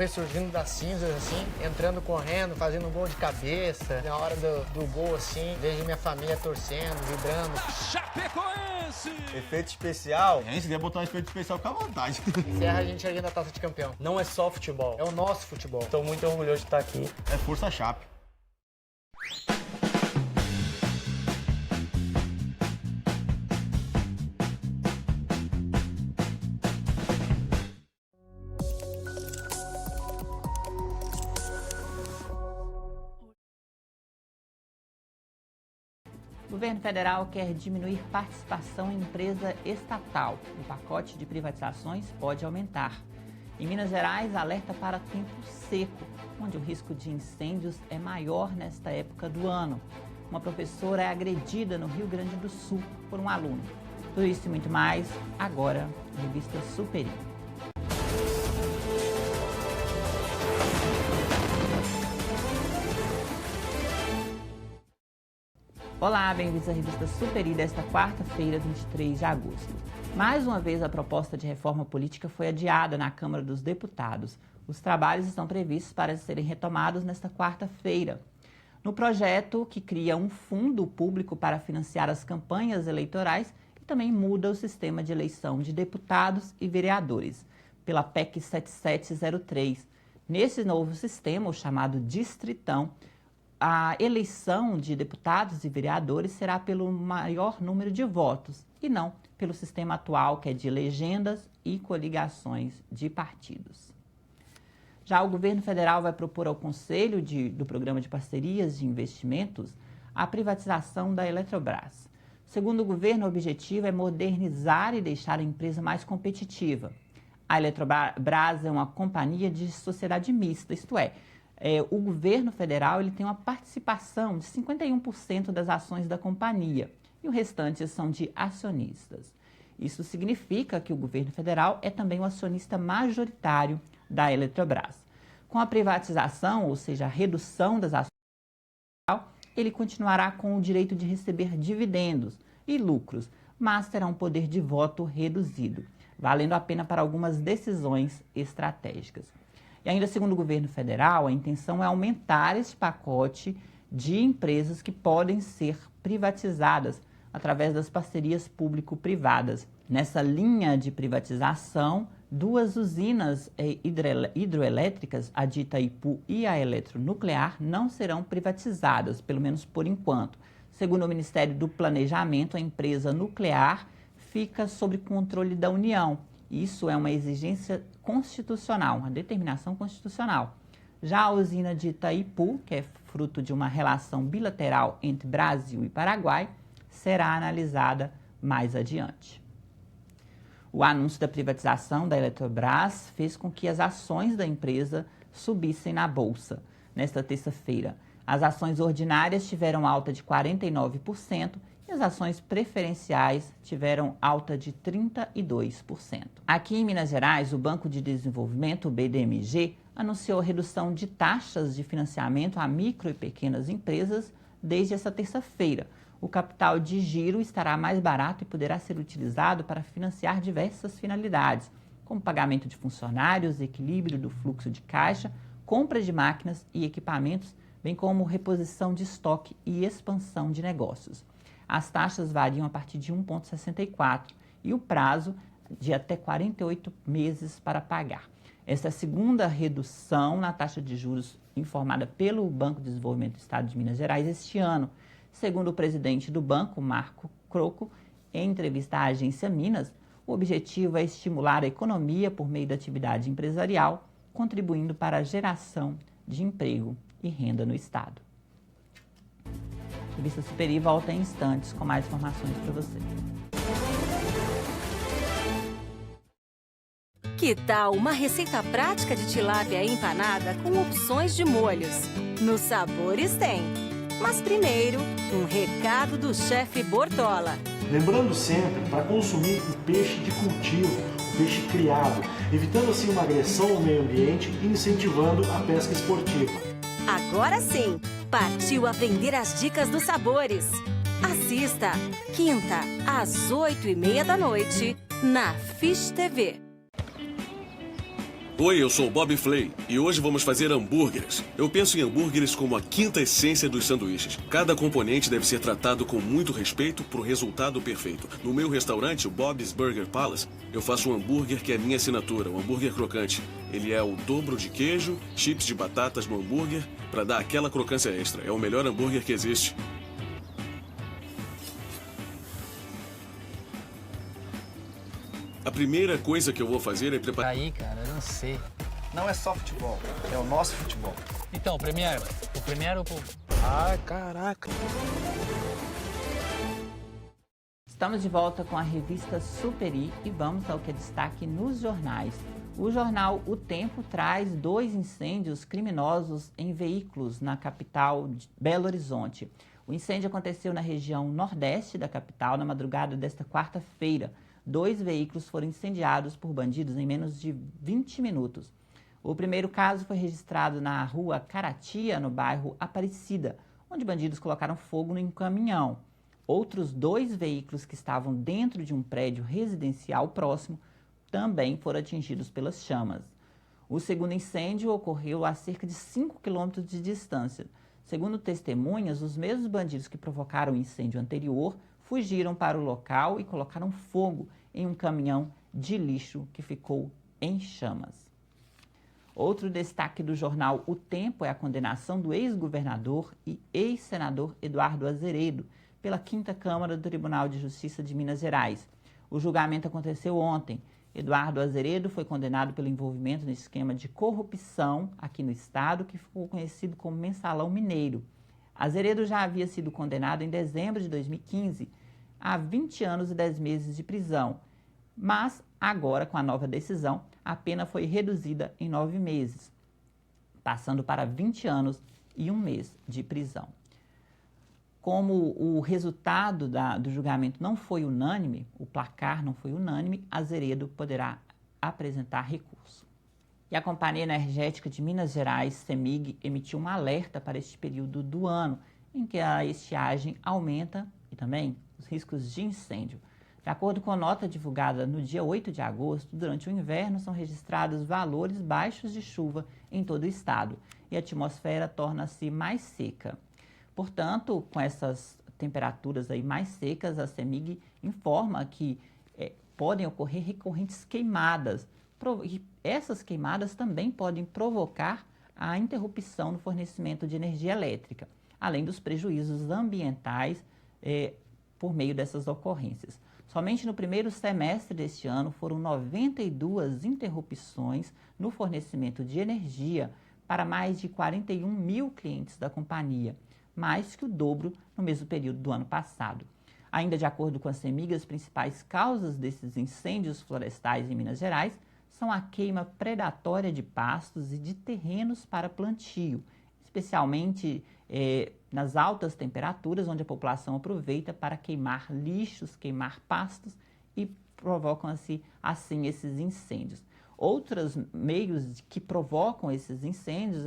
Surgindo das cinzas, assim, entrando correndo, fazendo um gol de cabeça. Na hora do gol, assim, vejo minha família torcendo, vibrando. Chapecoense! Efeito especial? Se quiser botar um efeito especial, fica à vontade. Encerra a gente erguendo a taça de campeão. Não é só futebol, É o nosso futebol. Estou muito orgulhoso de estar aqui. É força Chape. O governo federal quer diminuir participação em empresa estatal. O pacote de privatizações pode aumentar. Em Minas Gerais, alerta para tempo seco, onde o risco de incêndios é maior nesta época do ano. Uma professora é agredida no Rio Grande do Sul por um aluno. Tudo isso e muito mais, agora, na Revista Superi. Olá, bem-vindos à Revista Superi desta quarta-feira, 23 de agosto. Mais uma vez, a proposta de reforma política foi adiada na Câmara dos Deputados. Os trabalhos estão previstos para serem retomados nesta quarta-feira. No projeto, que cria um fundo público para financiar as campanhas eleitorais e também muda o sistema de eleição de deputados e vereadores, pela PEC 7703. Nesse novo sistema, o chamado Distritão, a eleição de deputados e vereadores será pelo maior número de votos e não pelo sistema atual, que é de legendas e coligações de partidos. Já o governo federal vai propor ao Conselho do Programa de Parcerias de Investimentos a privatização da Eletrobras. Segundo o governo, o objetivo é modernizar e deixar a empresa mais competitiva. A Eletrobras é uma companhia de sociedade mista, isto é, o governo federal ele tem uma participação de 51% das ações da companhia e o restante são de acionistas. Isso significa que o governo federal é também o acionista majoritário da Eletrobras. Com a privatização, ou seja, a redução das ações, ele continuará com o direito de receber dividendos e lucros, mas terá um poder de voto reduzido, valendo a pena para algumas decisões estratégicas. E ainda segundo o governo federal, a intenção é aumentar esse pacote de empresas que podem ser privatizadas através das parcerias público-privadas. Nessa linha de privatização, duas usinas hidroelétricas, a de Itaipu e a Eletronuclear, não serão privatizadas, pelo menos por enquanto. Segundo o Ministério do Planejamento, a empresa nuclear fica sob controle da União. Isso é uma exigência constitucional, uma determinação constitucional. Já a usina de Itaipu, que é fruto de uma relação bilateral entre Brasil e Paraguai, será analisada mais adiante. O anúncio da privatização da Eletrobras fez com que as ações da empresa subissem na Bolsa. Nesta terça-feira, as ações ordinárias tiveram alta de 49%, e as ações preferenciais tiveram alta de 32%. Aqui em Minas Gerais, o Banco de Desenvolvimento, o BDMG, anunciou redução de taxas de financiamento a micro e pequenas empresas desde essa terça-feira. O capital de giro estará mais barato e poderá ser utilizado para financiar diversas finalidades, como pagamento de funcionários, equilíbrio do fluxo de caixa, compra de máquinas e equipamentos, bem como reposição de estoque e expansão de negócios. As taxas variam a partir de 1,64 e o prazo de até 48 meses para pagar. Esta é a segunda redução na taxa de juros informada pelo Banco de Desenvolvimento do Estado de Minas Gerais este ano. Segundo o presidente do banco, Marco Croco, em entrevista à agência Minas, o objetivo é estimular a economia por meio da atividade empresarial, contribuindo para a geração de emprego e renda no Estado. A Revista Superi volta em instantes com mais informações para você. Que tal uma receita prática de tilápia empanada com opções de molhos? Nos Sabores tem. Mas primeiro, um recado do chefe Bortola. Lembrando sempre para consumir o peixe de cultivo, o peixe criado, evitando assim uma agressão ao meio ambiente e incentivando a pesca esportiva. Agora sim, partiu aprender as dicas dos sabores. Assista, quinta, às 20h30 da noite, na Fish TV. Oi, eu sou o Bob Flay e hoje vamos fazer hambúrgueres. Eu penso em hambúrgueres como a quinta essência dos sanduíches. Cada componente deve ser tratado com muito respeito para o resultado perfeito. No meu restaurante, o Bob's Burger Palace, eu faço um hambúrguer que é minha assinatura, um hambúrguer crocante. Ele é o dobro de queijo, chips de batatas no hambúrguer para dar aquela crocância extra. É o melhor hambúrguer que existe. A primeira coisa que eu vou fazer é preparar... Aí, cara, eu não sei. Não é só futebol, é o nosso futebol. Então, o primeiro... Ai, caraca. Estamos de volta com a revista Superi e vamos ao que é destaque nos jornais. O jornal O Tempo traz 2 incêndios criminosos em veículos na capital de Belo Horizonte. O incêndio aconteceu na região nordeste da capital na madrugada desta quarta-feira. 2 veículos foram incendiados por bandidos em menos de 20 minutos. O primeiro caso foi registrado na rua Caratia, no bairro Aparecida, onde bandidos colocaram fogo em um caminhão. Outros 2 veículos que estavam dentro de um prédio residencial próximo também foram atingidos pelas chamas. O segundo incêndio ocorreu a cerca de 5 quilômetros de distância. Segundo testemunhas, os mesmos bandidos que provocaram o incêndio anterior fugiram para o local e colocaram fogo em um caminhão de lixo que ficou em chamas. Outro destaque do jornal O Tempo é a condenação do ex-governador e ex-senador Eduardo Azeredo pela 5ª Câmara do Tribunal de Justiça de Minas Gerais. O julgamento aconteceu ontem. Eduardo Azeredo foi condenado pelo envolvimento no esquema de corrupção aqui no estado, que ficou conhecido como Mensalão Mineiro. Azeredo já havia sido condenado em dezembro de 2015 a 20 anos e 10 meses de prisão, mas agora, com a nova decisão, a pena foi reduzida em 9 meses, passando para 20 anos e 1 mês de prisão. Como o resultado do julgamento não foi unânime, o placar não foi unânime, Azeredo poderá apresentar recurso. E a Companhia Energética de Minas Gerais, CEMIG, emitiu um alerta para este período do ano, em que a estiagem aumenta e também os riscos de incêndio. De acordo com a nota divulgada no dia 8 de agosto, durante o inverno são registrados valores baixos de chuva em todo o estado e a atmosfera torna-se mais seca. Portanto, com essas temperaturas aí mais secas, a CEMIG informa que podem ocorrer recorrentes queimadas. E essas queimadas também podem provocar a interrupção no fornecimento de energia elétrica, além dos prejuízos ambientais por meio dessas ocorrências. Somente no primeiro semestre deste ano foram 92 interrupções no fornecimento de energia para mais de 41 mil clientes da companhia, mais que o dobro no mesmo período do ano passado. Ainda de acordo com a CEMIG, as principais causas desses incêndios florestais em Minas Gerais são a queima predatória de pastos e de terrenos para plantio, especialmente nas altas temperaturas, onde a população aproveita para queimar lixos, queimar pastos e provocam-se assim esses incêndios. Outros meios que provocam esses incêndios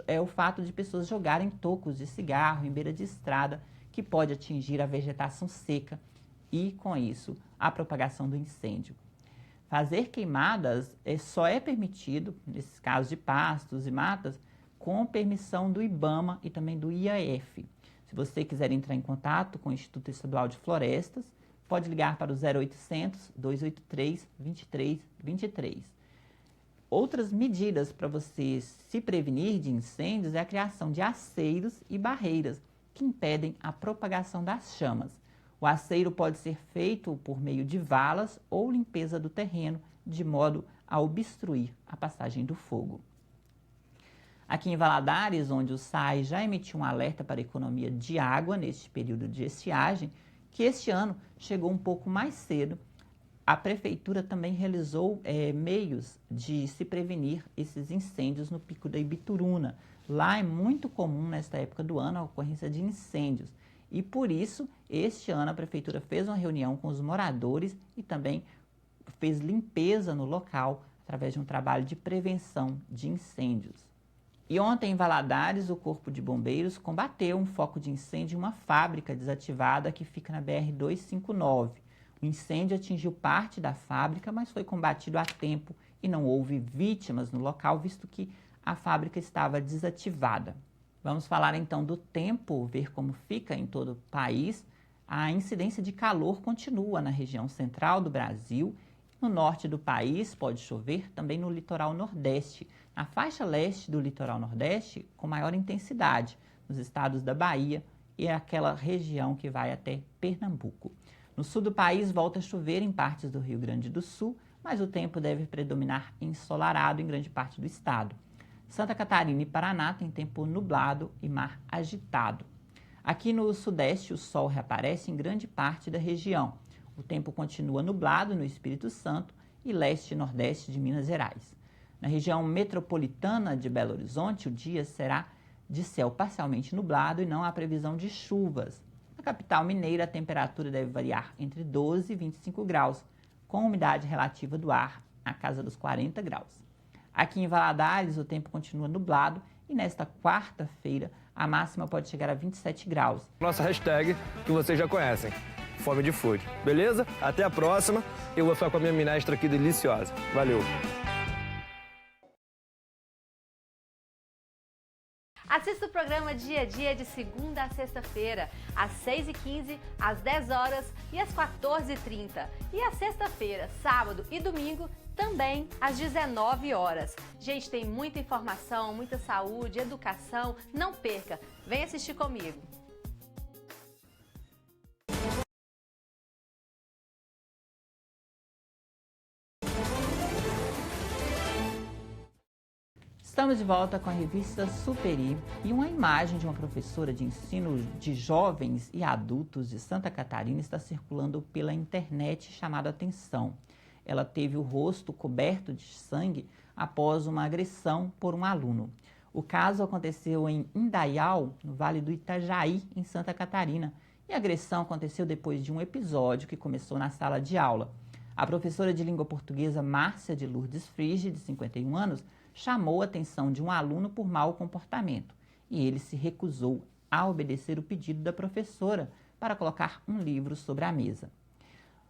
é o fato de pessoas jogarem tocos de cigarro em beira de estrada, que pode atingir a vegetação seca e, com isso, a propagação do incêndio. Fazer queimadas só é permitido, nesses casos de pastos e matas, com permissão do IBAMA e também do IAF. Se você quiser entrar em contato com o Instituto Estadual de Florestas, pode ligar para o 0800 283 2323. Outras medidas para você se prevenir de incêndios é a criação de aceiros e barreiras que impedem a propagação das chamas. O aceiro pode ser feito por meio de valas ou limpeza do terreno, de modo a obstruir a passagem do fogo. Aqui em Valadares, onde o SAI já emitiu um alerta para a economia de água neste período de estiagem, que este ano chegou um pouco mais cedo, a Prefeitura também realizou meios de se prevenir esses incêndios no Pico da Ibituruna. Lá é muito comum, nesta época do ano, a ocorrência de incêndios. E por isso, este ano, a Prefeitura fez uma reunião com os moradores e também fez limpeza no local através de um trabalho de prevenção de incêndios. E ontem, em Valadares, o Corpo de Bombeiros combateu um foco de incêndio em uma fábrica desativada que fica na BR-259. O incêndio atingiu parte da fábrica, mas foi combatido a tempo e não houve vítimas no local, visto que a fábrica estava desativada. Vamos falar então do tempo, ver como fica em todo o país. A incidência de calor continua na região central do Brasil. No norte do país pode chover, também no litoral nordeste. Na faixa leste do litoral nordeste, com maior intensidade, nos estados da Bahia e aquela região que vai até Pernambuco. No sul do país volta a chover em partes do Rio Grande do Sul, mas o tempo deve predominar ensolarado em grande parte do estado. Santa Catarina e Paraná tem tempo nublado e mar agitado. Aqui no sudeste, o sol reaparece em grande parte da região. O tempo continua nublado no Espírito Santo e leste e nordeste de Minas Gerais. Na região metropolitana de Belo Horizonte, o dia será de céu parcialmente nublado e não há previsão de chuvas. Na capital mineira, a temperatura deve variar entre 12 e 25 graus, com umidade relativa do ar na casa dos 40 graus. Aqui em Valadares, o tempo continua nublado e nesta quarta-feira, a máxima pode chegar a 27 graus. Nossa hashtag, que vocês já conhecem, Fome de Food. Beleza? Até a próxima. Eu vou ficar com a minha minestra aqui deliciosa. Valeu! Assista o programa Dia a Dia de segunda a sexta-feira, às 6h15, às 10 horas e às 14h30. E à sexta-feira, sábado e domingo, também às 19 horas. Gente, tem muita informação, muita saúde, educação. Não perca, vem assistir comigo. Estamos de volta com a revista Superi e uma imagem de uma professora de ensino de jovens e adultos de Santa Catarina está circulando pela internet chamando a atenção. Ela teve o rosto coberto de sangue após uma agressão por um aluno. O caso aconteceu em Indaial, no Vale do Itajaí, em Santa Catarina, e a agressão aconteceu depois de um episódio que começou na sala de aula. A professora de língua portuguesa Márcia de Lourdes Frige, de 51 anos, chamou a atenção de um aluno por mau comportamento e ele se recusou a obedecer o pedido da professora para colocar um livro sobre a mesa.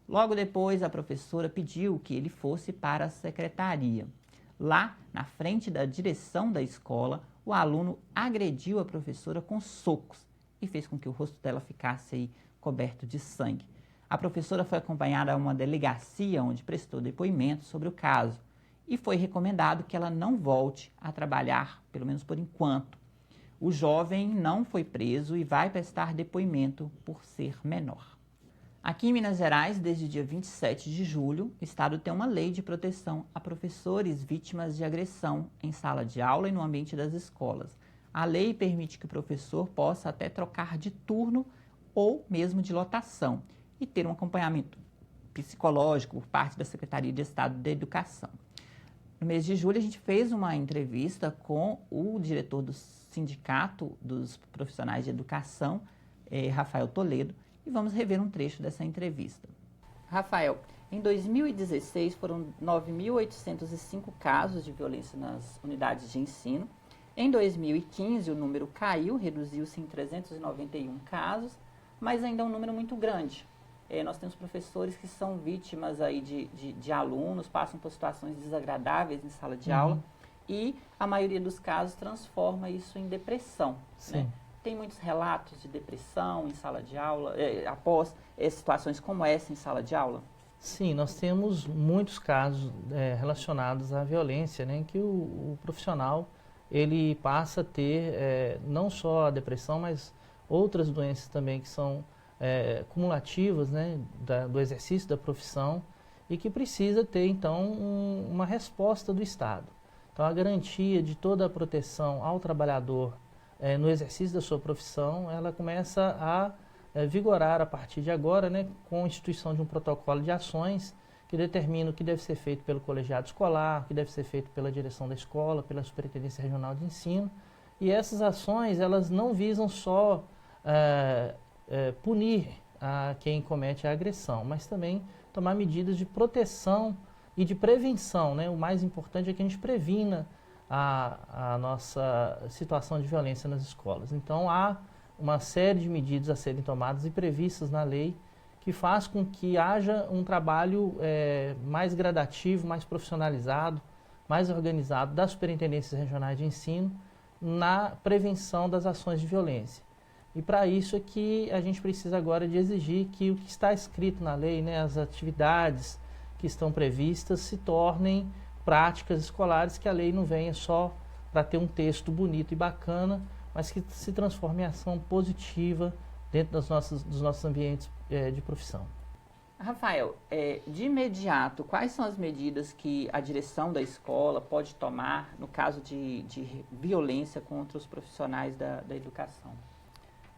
Logo depois, a professora pediu que ele fosse para a secretaria. Lá, na frente da direção da escola, o aluno agrediu a professora com socos e fez com que o rosto dela ficasse aí coberto de sangue. A professora foi acompanhada a uma delegacia onde prestou depoimento sobre o caso. E foi recomendado que ela não volte a trabalhar, pelo menos por enquanto. O jovem não foi preso e vai prestar depoimento por ser menor. Aqui em Minas Gerais, desde o dia 27 de julho, o Estado tem uma lei de proteção a professores vítimas de agressão em sala de aula e no ambiente das escolas. A lei permite que o professor possa até trocar de turno ou mesmo de lotação e ter um acompanhamento psicológico por parte da Secretaria de Estado da Educação. No mês de julho, a gente fez uma entrevista com o diretor do Sindicato dos Profissionais de Educação, Rafael Toledo, e vamos rever um trecho dessa entrevista. Rafael, em 2016 foram 9.805 casos de violência nas unidades de ensino. Em 2015 o número caiu, reduziu-se em 391 casos, mas ainda é um número muito grande. Nós temos professores que são vítimas aí de alunos, passam por situações desagradáveis em sala de aula e a maioria dos casos transforma isso em depressão. Né? Tem muitos relatos de depressão em sala de aula, após situações como essa em sala de aula? Sim, nós temos muitos casos relacionados à violência, né, em que o profissional ele passa a ter não só a depressão, mas outras doenças também que são cumulativas, né, do exercício da profissão e que precisa ter, então, uma resposta do Estado. Então, a garantia de toda a proteção ao trabalhador no exercício da sua profissão, ela começa a vigorar a partir de agora, né, com a instituição de um protocolo de ações que determina o que deve ser feito pelo colegiado escolar, o que deve ser feito pela direção da escola, pela Superintendência Regional de Ensino. E essas ações, elas não visam só punir a quem comete a agressão, mas também tomar medidas de proteção e de prevenção, né? O mais importante é que a gente previna a nossa situação de violência nas escolas. Então, há uma série de medidas a serem tomadas e previstas na lei que faz com que haja um trabalho mais gradativo, mais profissionalizado, mais organizado das superintendências regionais de ensino na prevenção das ações de violência. E para isso é que a gente precisa agora de exigir que o que está escrito na lei, né, as atividades que estão previstas, se tornem práticas escolares, que a lei não venha só para ter um texto bonito e bacana, mas que se transforme em ação positiva dentro dos nossos ambientes de profissão. Rafael, de imediato, quais são as medidas que a direção da escola pode tomar no caso de violência contra os profissionais da educação?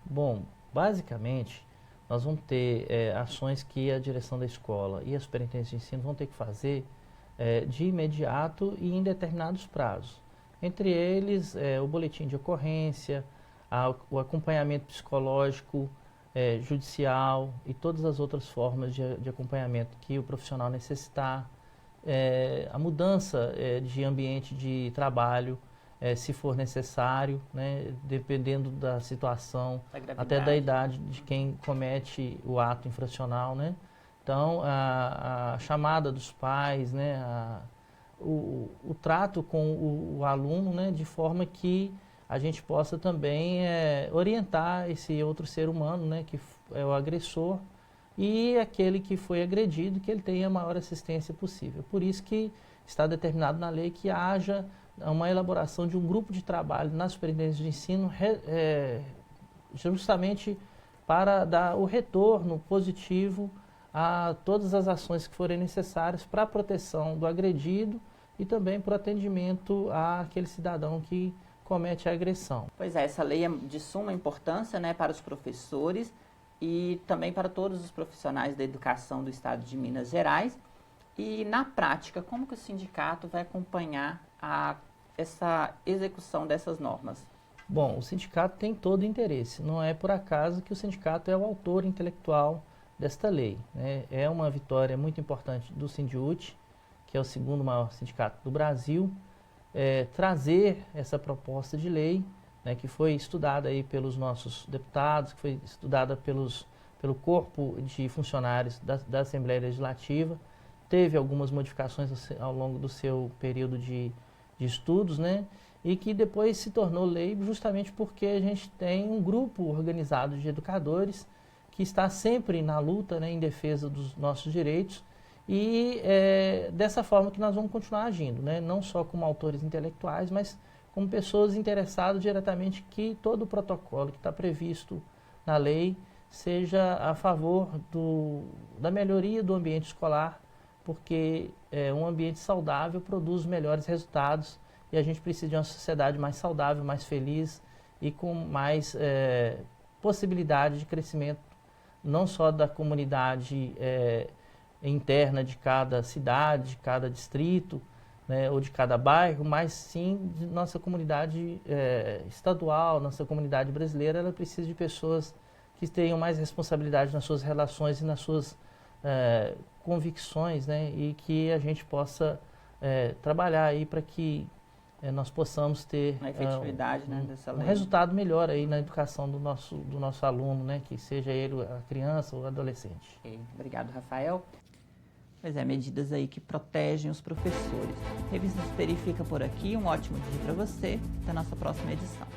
Bom, basicamente, nós vamos ter ações que a direção da escola e a superintendência de ensino vão ter que fazer de imediato e em determinados prazos. Entre eles, o boletim de ocorrência, o acompanhamento psicológico, judicial e todas as outras formas de acompanhamento que o profissional necessitar, a mudança de ambiente de trabalho, se for necessário, né, dependendo da situação, até da idade de quem comete o ato infracional, né? Então, a chamada dos pais, né, o trato com o aluno, né, de forma que a gente possa também orientar esse outro ser humano, né, que é o agressor, e aquele que foi agredido, que ele tenha a maior assistência possível. Por isso que está determinado na lei que haja uma elaboração de um grupo de trabalho na superintendência de ensino, justamente para dar o retorno positivo a todas as ações que forem necessárias para a proteção do agredido e também para o atendimento àquele cidadão que comete a agressão. Pois é, essa lei é de suma importância, né, para os professores e também para todos os profissionais da educação do estado de Minas Gerais. E na prática, como que o sindicato vai acompanhar essa execução dessas normas? Bom, o sindicato tem todo o interesse. Não é por acaso que o sindicato é o autor intelectual desta lei, né? É uma vitória muito importante do Sindiúti, que é o segundo maior sindicato do Brasil, trazer essa proposta de lei, né, que foi estudada aí pelos nossos deputados, que foi estudada pelo corpo de funcionários da Assembleia Legislativa, teve algumas modificações ao longo do seu período de estudos, né, e que depois se tornou lei justamente porque a gente tem um grupo organizado de educadores que está sempre na luta, né, em defesa dos nossos direitos, e dessa forma que nós vamos continuar agindo, né, não só como autores intelectuais, mas como pessoas interessadas diretamente que todo o protocolo que está previsto na lei seja a favor da melhoria do ambiente escolar, porque um ambiente saudável produz melhores resultados e a gente precisa de uma sociedade mais saudável, mais feliz e com mais possibilidade de crescimento, não só da comunidade interna de cada cidade, de cada distrito, né, ou de cada bairro, mas sim de nossa comunidade estadual, nossa comunidade brasileira. Ela precisa de pessoas que tenham mais responsabilidade nas suas relações e nas suas convicções, né, e que a gente possa trabalhar aí para que nós possamos ter a efetividade, né, dessa lei. Um resultado melhor aí na educação do nosso aluno, né, que seja ele a criança ou o adolescente. Okay. Obrigado, Rafael. Pois é, medidas aí que protegem os professores. Revista Superi fica por aqui. Um ótimo dia para você. Até a nossa próxima edição.